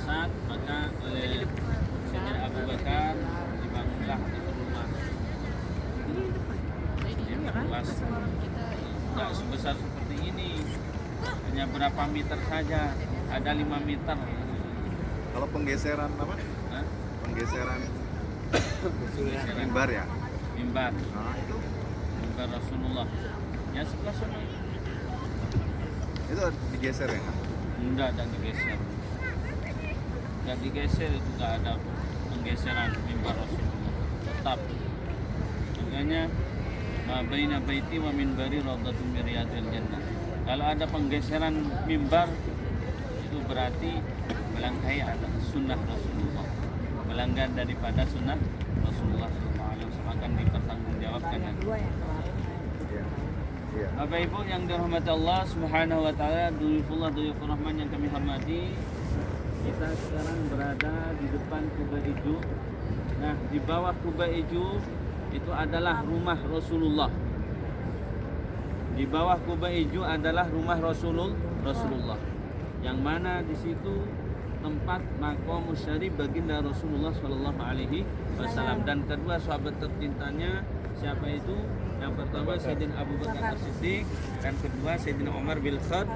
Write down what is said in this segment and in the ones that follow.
Saad, maka oleh Sayyidina Abu Bakar dibangunlah itu rumah. Ini luas, nggak sebesar seperti ini, hanya berapa meter saja, ada 5 meter. Kalau penggeseran apa? Hah? Penggeseran mimbar ya? Mimbar, Nah, itu mimbar Rasulullah. Ya sebelah sana. digeser ya? Enggak ada digeser. Enggak digeser, itu enggak ada penggeseran mimbar Rasulullah. Tetap. Makanya ma baina baiti wa minbari raudhatun min riyadil jannah. Kalau ada penggeseran mimbar itu berarti melangkahi atas sunnah Rasulullah. Melanggar daripada sunnah Rasulullah SAW akan dipertanggungjawabkan nanti. Iya. Bapak Ibu yang dirahmati Allah Subhanahu wa taala, duyufullah duyufur rahman yang kami hormati. Kita sekarang berada di depan Kuba Ijo. Nah, di bawah Kuba Ijo itu adalah rumah Rasulullah. Di bawah Kuba Ijo adalah rumah Rasulullah. Yang mana di situ tempat maqam syarif baginda Rasulullah Shallallahu Alaihi Wasallam, dan kedua sahabat tercintanya siapa itu? Yang pertama Sayyidina Abu Bakar As-Siddiq, dan kedua Sayyidina Umar bin Khattab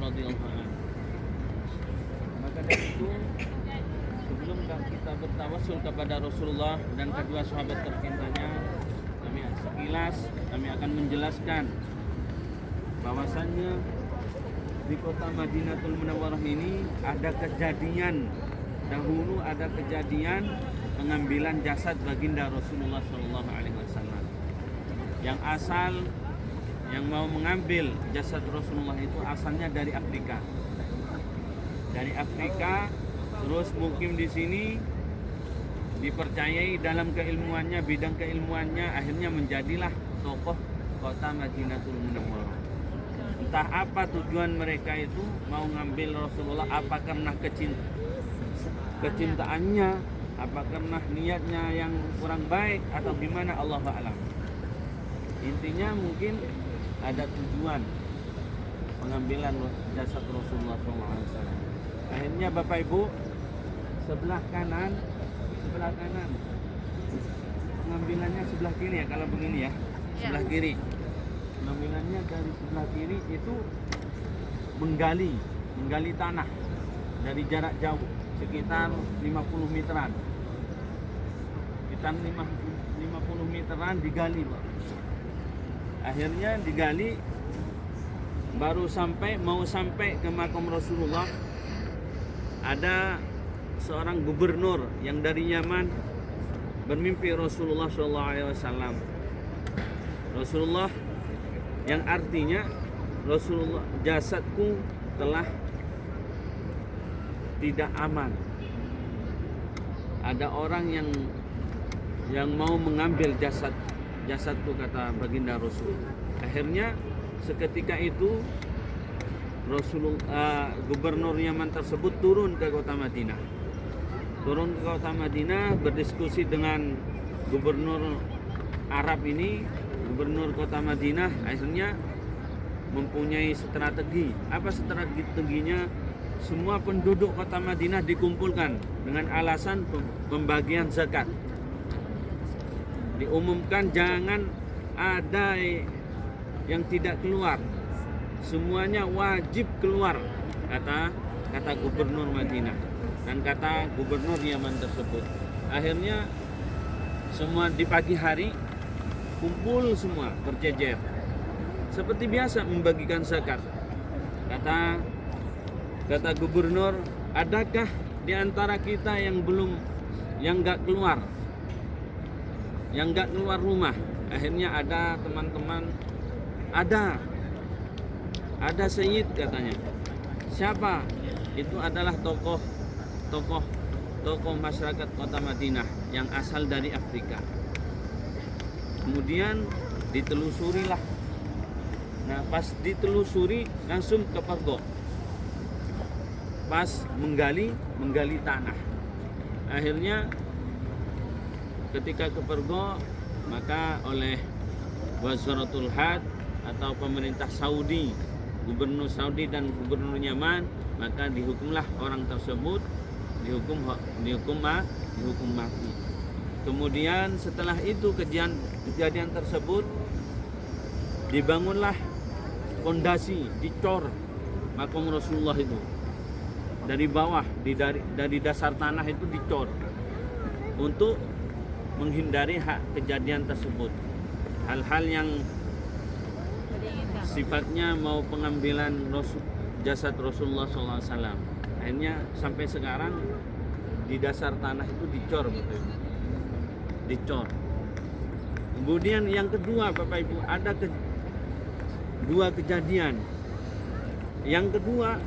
radhiyallahu anhu. Maka dari itu, sebelum kita bertawassul kepada Rasulullah dan kedua sahabat tercintanya, kami akan menjelaskan bahwasannya di kota Madinatul Munawwarah ini ada kejadian dahulu, ada kejadian pengambilan jasad baginda Rasulullah Shallallahu Alaihi Wasallam. Yang mau mengambil jasad Rasulullah itu asalnya dari Afrika. Dari Afrika, terus mukim di sini, dipercayai dalam keilmuannya, bidang keilmuannya, akhirnya menjadilah tokoh kota Madinatul Munawwarah. Entah apa tujuan mereka itu mau ngambil Rasulullah, apa karena kecintaannya, apa karena niatnya yang kurang baik, atau gimana, Allahu a'lam. Intinya mungkin ada tujuan pengambilan jasad Rasulullah SAW. Akhirnya Bapak Ibu, sebelah kanan pengambilannya sebelah kiri ya, kalau begini ya, sebelah kiri. Pengambilannya dari sebelah kiri itu menggali tanah dari jarak jauh sekitar 50 meteran. Sekitar 50 meteran digali, Pak. Akhirnya digali, baru mau sampai ke makam Rasulullah. Ada seorang gubernur yang dari Yaman bermimpi Rasulullah SAW. Rasulullah, yang artinya Rasulullah, jasadku telah tidak aman. Ada orang yang mau mengambil jasadku, kata baginda Rasul. Akhirnya seketika itu gubernur Yaman tersebut turun ke kota Madinah. Berdiskusi dengan gubernur Arab ini, gubernur kota Madinah. Akhirnya mempunyai strategi. Apa strateginya? Semua penduduk kota Madinah dikumpulkan dengan alasan pembagian zakat. Diumumkan jangan ada yang tidak keluar, semuanya wajib keluar, kata gubernur Madinah dan kata gubernur Yaman tersebut. Akhirnya semua di pagi hari kumpul semua berjejer seperti biasa membagikan zakat. Kata gubernur, adakah di antara kita yang nggak keluar rumah? Akhirnya ada teman-teman, ada Sayyid, katanya. Siapa? Itu adalah tokoh masyarakat kota Madinah yang asal dari Afrika. Kemudian ditelusurilah. Nah, pas ditelusuri langsung ke Pergo. Pas menggali tanah. Akhirnya ketika ke Pergo, maka oleh Wazaratul Had atau pemerintah Saudi, gubernur Saudi dan gubernur Yaman maka dihukumlah orang tersebut dihukum mati. Kemudian setelah itu kejadian tersebut dibangunlah fondasi, dicor makom Rasulullah itu dari bawah, dari dasar tanah itu dicor untuk menghindari kejadian tersebut. Hal-hal yang sifatnya mau pengambilan jasad Rasulullah SAW. Akhirnya sampai sekarang di dasar tanah itu dicor, betul. Dicor. Kemudian yang kedua, Bapak Ibu, ada dua kejadian. Yang kedua,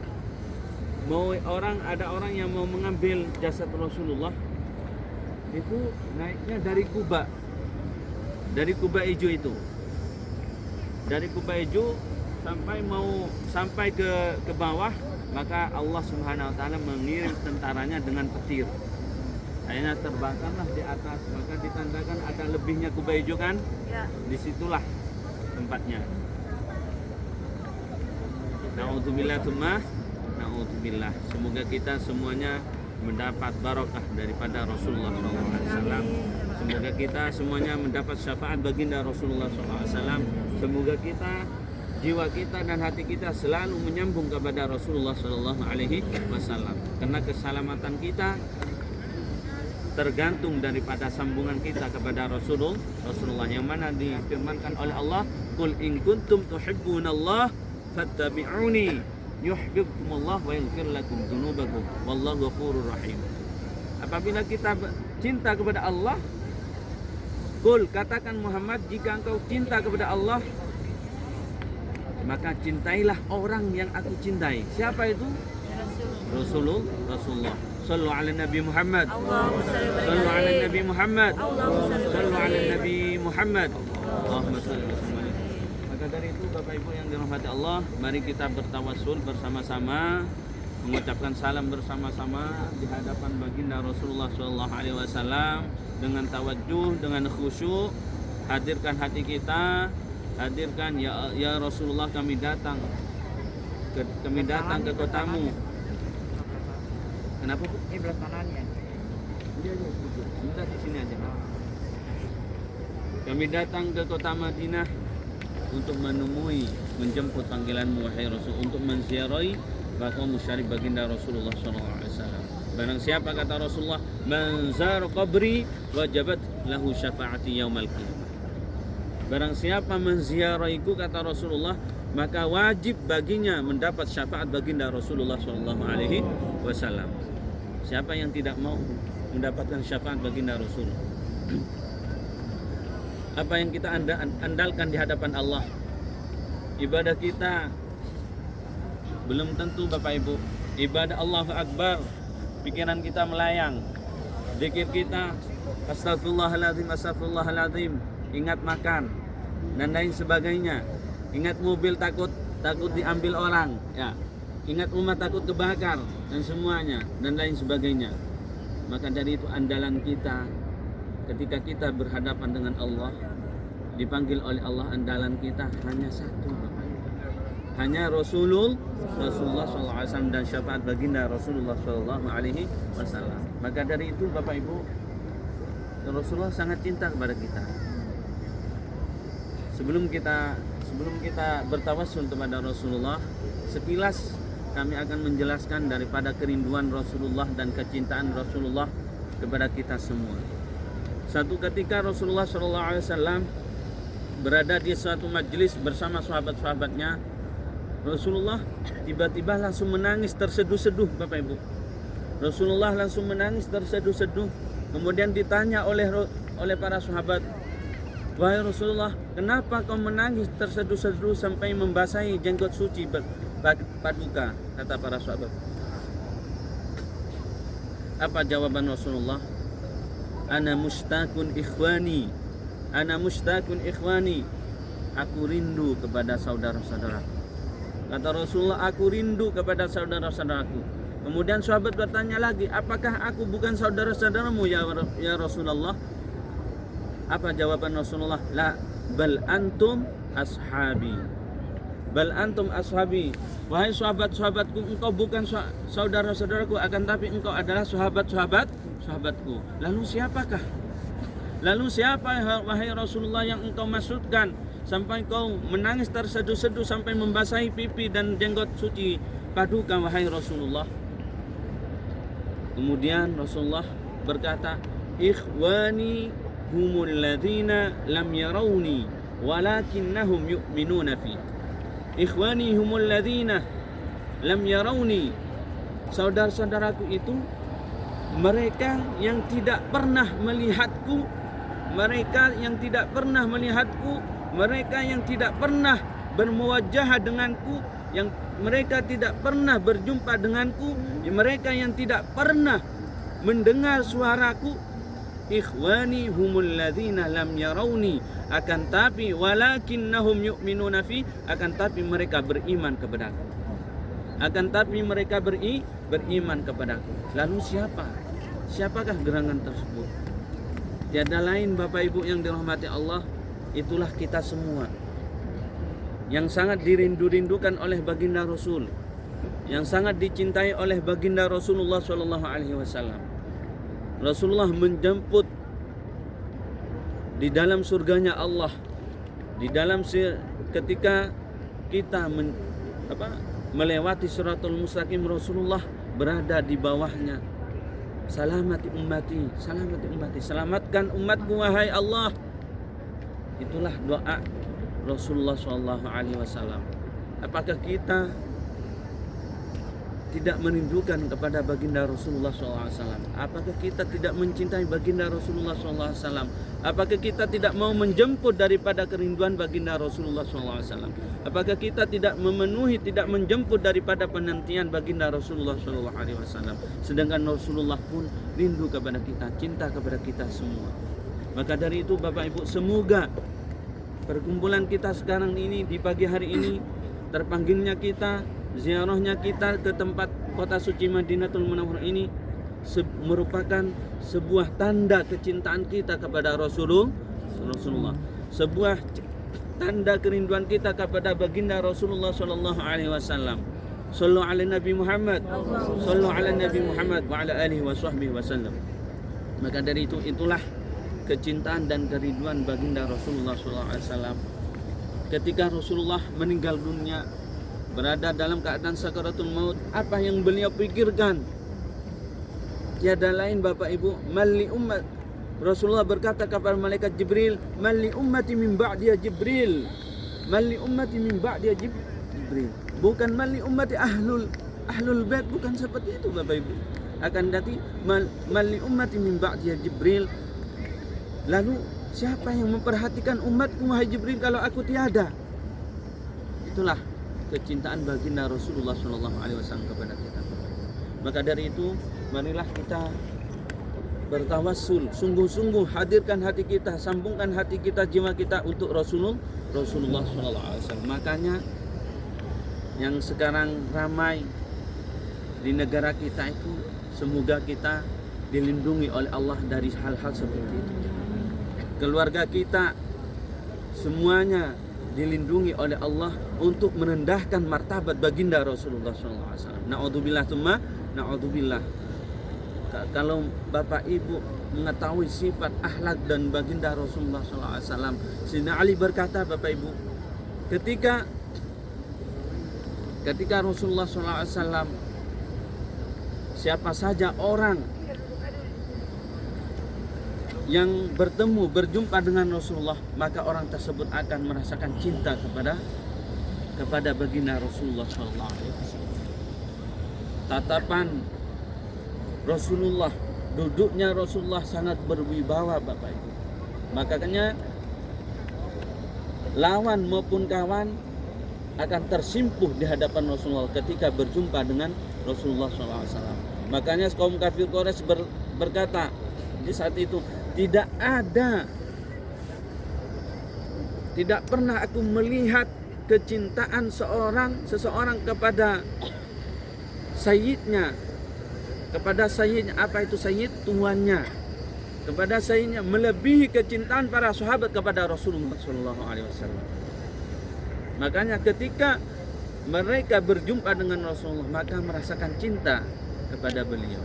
ada orang yang mau mengambil jasad Rasulullah, itu naiknya dari Kuba Hijau itu. Dari Kuba Hijau sampai ke bawah, maka Allah Subhanahu wa taala mengirim tentaranya dengan petir. Akhirnya terbakarlah di atas, maka ditandakan ada lebihnya Kuba Hijau kan? Ya. Disitulah tempatnya. Na'udzubillah. Semoga kita semuanya mendapat barokah daripada Rasulullah SAW. Semoga kita semuanya mendapat syafaat baginda Rasulullah SAW. Semoga jiwa kita dan hati kita selalu menyambung kepada Rasulullah SAW. Karena keselamatan kita tergantung daripada sambungan kita kepada Rasulullah, yang mana difirmankan oleh Allah, "Qul in kuntum tuhibbunallah fattabi'uni yuhibbukumullah wa yaghfir lakum dzunubakum wallahu ghafurur rahim." Apabila kita cinta kepada Allah, qul, katakan Muhammad, jika engkau cinta kepada Allah, maka cintailah orang yang aku cintai. Siapa itu? Rasulullah. Sallu ala Nabi Muhammad. Sallu ala Nabi Muhammad. Sallu ala Nabi Muhammad. Allahumma salli wa sallim. Maka dari itu, Bapak Ibu yang dirahmati Allah, mari kita bertawassul bersama-sama, mengucapkan salam bersama-sama di hadapan baginda Rasulullah SAW dengan tawajuh, dengan khusyuk. Hadirkan hati kita, hadirkan ya Rasulullah, kami datang ke kotamu. Kenapa, Bu? Ini belah kanannya. Sebentar di sini aja. Kami datang ke kota Madinah untuk menjemput panggilanmu wahai Rasul, untuk menziarahi maqam syarif baginda Rasulullah SAW. Barang siapa, kata Rasulullah, man zara qabri wajabat lahu syafaati yaumal qiyamah. Barang siapa menziarahiku, kata Rasulullah, maka wajib baginya mendapat syafaat baginda Rasulullah SAW. Siapa yang tidak mau mendapatkan syafaat baginda Rasul? Apa yang kita andalkan di hadapan Allah? Ibadah kita belum tentu, Bapak Ibu. Ibadah Allahu Akbar, pikiran kita melayang. Zikir kita astagfirullahaladzim, astagfirullahaladzim, ingat makan dan lain sebagainya. Ingat mobil takut diambil orang, ya. Ingat rumah takut kebakar dan semuanya dan lain sebagainya. Maka dari itu andalan kita ketika kita berhadapan dengan Allah, dipanggil oleh Allah, andalan kita hanya satu, Bapak. Hanya Rasulullah SAW dan syafaat baginda Rasulullah SAW. Maka dari itu, Bapak Ibu, Rasulullah sangat cinta kepada kita. Sebelum kita bertawassul kepada Rasulullah, sekilas kami akan menjelaskan daripada kerinduan Rasulullah dan kecintaan Rasulullah kepada kita semua. Satu ketika Rasulullah SAW berada di suatu majelis bersama sahabat-sahabatnya, Rasulullah tiba-tiba langsung menangis terseduh-seduh, Bapak Ibu. Rasulullah langsung menangis terseduh-seduh. Kemudian ditanya oleh para sahabat, "Wahai Rasulullah, kenapa kau menangis terseduh-seduh sampai membasahi jenggot suci paduka?" Kata para sahabat. Apa jawaban Rasulullah? Ana mushtaqun ikhwani. Aku rindu kepada saudara-saudaraku. Kata Rasulullah, aku rindu kepada saudara-saudaraku. Kemudian sahabat bertanya lagi, apakah aku bukan saudara-saudaramu ya Rasulullah? Apa jawaban Rasulullah? La bal antum ashabi. bal antum ashabi. Wahai sahabat-sahabatku, engkau bukan saudara-saudaraku, akan tapi engkau adalah sahabatku. Lalu siapakah? Lalu siapa wahai Rasulullah yang engkau maksudkan sampai kau menangis terseduh-seduh sampai membasahi pipi dan jenggot suci paduka wahai Rasulullah? Kemudian Rasulullah berkata, ikhwani humul ladzina lam yarawni walakinnahum yu'minuna fi. Ikhwani humul ladzina lam yarawni. Saudara-saudaraku itu mereka yang tidak pernah melihatku, mereka yang tidak pernah melihatku, mereka yang tidak pernah bermuwajahah denganku, yang mereka tidak pernah berjumpa denganku, mereka yang tidak pernah mendengar suaraku. Ikhwani humul ladzina lam yarawni, akan tapi walakinnahum yu'minuna fi, akan tapi mereka beriman kepadaku. Akan tapi mereka beriman kepadaku. Lalu siapakah gerangan tersebut? Tiada lain Bapak Ibu yang dirahmati Allah, itulah kita semua yang sangat dirindu-rindukan oleh baginda Rasul, yang sangat dicintai oleh baginda Rasulullah sallallahu alaihi wasallam. Rasulullah menjemput di dalam surganya Allah, di dalam ketika kita melewati Shiratal Mustaqim, Rasulullah berada di bawahnya. Salamati ummati, selamatkan umatku wahai Allah. Itulah doa Rasulullah SAW. Apakah kita tidak merindukan kepada baginda Rasulullah SAW? Apakah kita tidak mencintai baginda Rasulullah SAW? Apakah kita tidak mau menjemput daripada kerinduan baginda Rasulullah SAW? Apakah kita tidak memenuhi, tidak menjemput daripada penantian baginda Rasulullah SAW? Sedangkan Rasulullah pun rindu kepada kita, cinta kepada kita semua. Maka dari itu Bapak Ibu, semoga perkumpulan kita sekarang ini, di pagi hari ini, terpanggilnya kita, ziarahnya kita ke tempat kota suci Madinatul Munawwarah ini merupakan sebuah tanda kecintaan kita kepada Rasulullah, sebuah tanda kerinduan kita kepada baginda Rasulullah sallallahu alaihi wasallam. Sallu ala Nabi Muhammad, sallu ala Nabi Muhammad wa ala alihi wa sahbihi wasallam. Maka dari itu, itulah kecintaan dan kerinduan baginda Rasulullah sallallahu alaihi wasallam. Ketika Rasulullah meninggal dunia, berada dalam keadaan sakaratul maut, apa yang beliau pikirkan? Tiada lain Bapak Ibu, mali umat. Rasulullah berkata kepada malaikat Jibril, mali ummati min ba'di Jibril. Mali ummati min ba'di Jibril. Bukan mali ummati ahlul bait, bukan seperti itu Bapak Ibu. Akan dati mali ummati min ba'di Jibril. Lalu siapa yang memperhatikan umatku wahai Jibril kalau aku tiada? Itulah kecintaan baginda Rasulullah SAW kepada kita. Maka dari itu, marilah kita bertawassul, sungguh-sungguh hadirkan hati kita, sambungkan hati kita, jiwa kita untuk Rasulullah SAW. Makanya yang sekarang ramai di negara kita itu, semoga kita dilindungi oleh Allah dari hal-hal seperti itu. Keluarga kita semuanya dilindungi oleh Allah untuk merendahkan martabat baginda Rasulullah SAW. Na'udzubillah tsumma na'udzubillah. Kalau Bapak Ibu mengetahui sifat akhlak dan baginda Rasulullah SAW, Sayyidina Ali berkata Bapak Ibu, ketika Rasulullah SAW, siapa saja orang yang berjumpa dengan Rasulullah, maka orang tersebut akan merasakan cinta kepada baginda Rasulullah SAW. Tatapan Rasulullah, duduknya Rasulullah sangat berwibawa Bapak Ibu. Makanya lawan maupun kawan akan tersimpuh di hadapan Rasulullah ketika berjumpa dengan Rasulullah SAW. Makanya kaum kafir Quraisy berkata di saat itu, tidak pernah aku melihat kecintaan seseorang kepada sayyidnya, apa itu sayyid? Tuannya. Kepada sayyidnya melebihi kecintaan para sahabat kepada Rasulullah SAW. Makanya ketika mereka berjumpa dengan Rasulullah, maka merasakan cinta kepada beliau.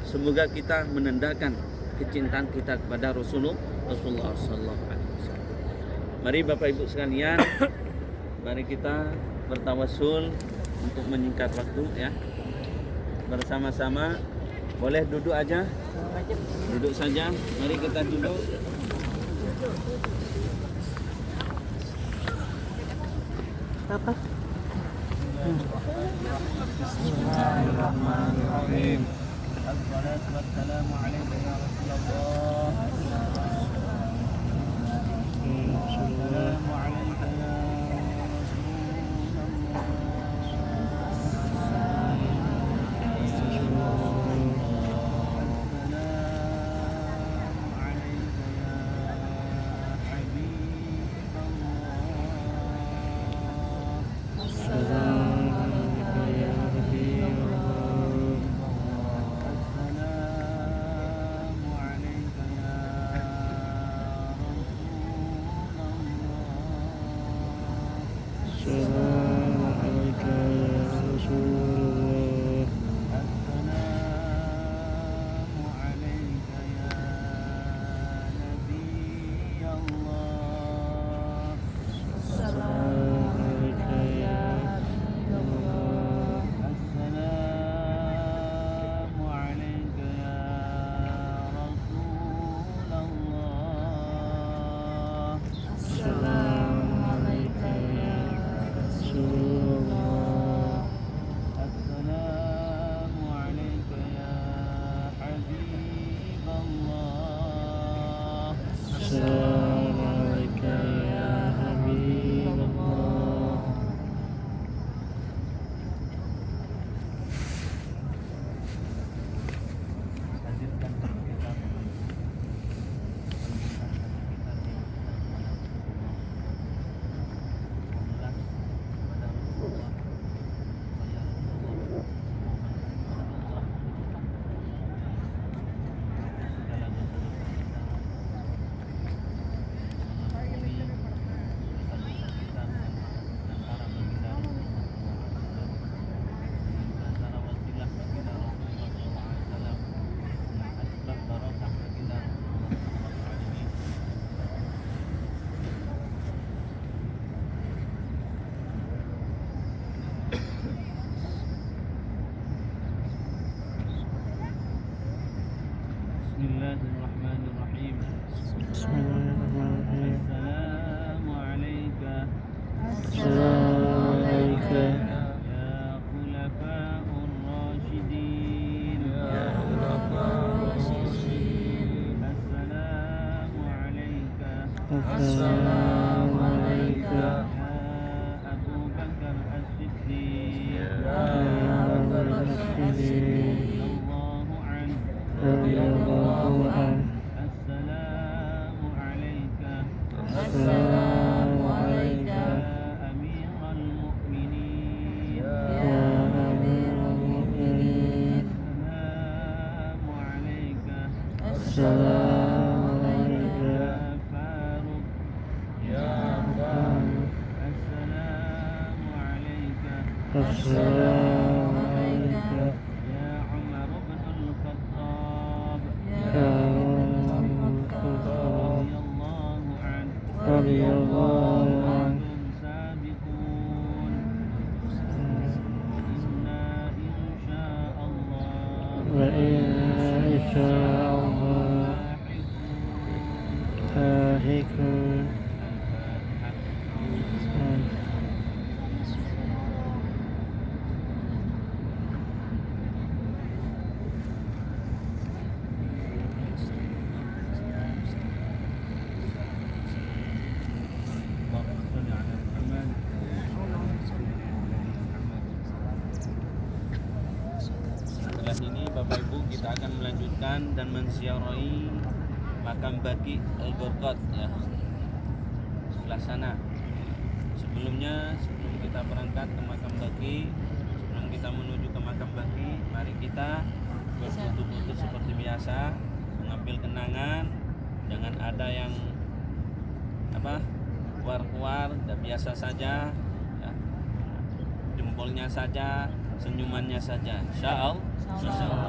Semoga kita menandakan kecintaan kita kepada Rasulullah Sallallahu Alaihi Wasallam. Mari Bapak Ibu sekalian, mari kita bertawassul untuk menyingkat waktu ya. Bersama-sama, boleh duduk aja, duduk saja. Mari kita duduk. Apa? Bismillahirrahmanirrahim. Assalatu wassalamu alayka ya Rasulullah. Assalamu alayka ya Bismillahirrahmanirrahim. Bismillahirrahmanirrahim. Assalamu alayka Assalamu alayka ya khulafa'ur rasyidin. Assalamu alayka Assalamu alayka ya Abu Bakar As-Siddiq ya Rasulullah radhiyallahu anhu. radhiyallahu anhu. Assalamu alayka Assalamu alayka ya Amirul Mu'minin. ya Amirul Mu'minin. Assalamu alayka Assalamu alayka ya Faruq. ya Faruq. Assalamu alayka Assalamu alayka ya Umar bin Al-Khattab ya Rasulullah radhiyallahu anhu. radhiyallahu anhu. Antum sabiqun inna insya'allah Wa inna insya'Allah lahiqun. Setelah ini Bapak Ibu kita akan melanjutkan dan menziarahi makam Baqi Al-Gharqad ya. Sebelah sana. Sebelumnya sebelum kita berangkat ke makam Baqi, sebelum kita menuju ke makam Baqi, mari kita berfoto-foto seperti biasa, mengambil kenangan, jangan ada yang keluar-keluar, dan biasa saja, ya. Jempolnya saja, senyumannya saja. Insya Allah.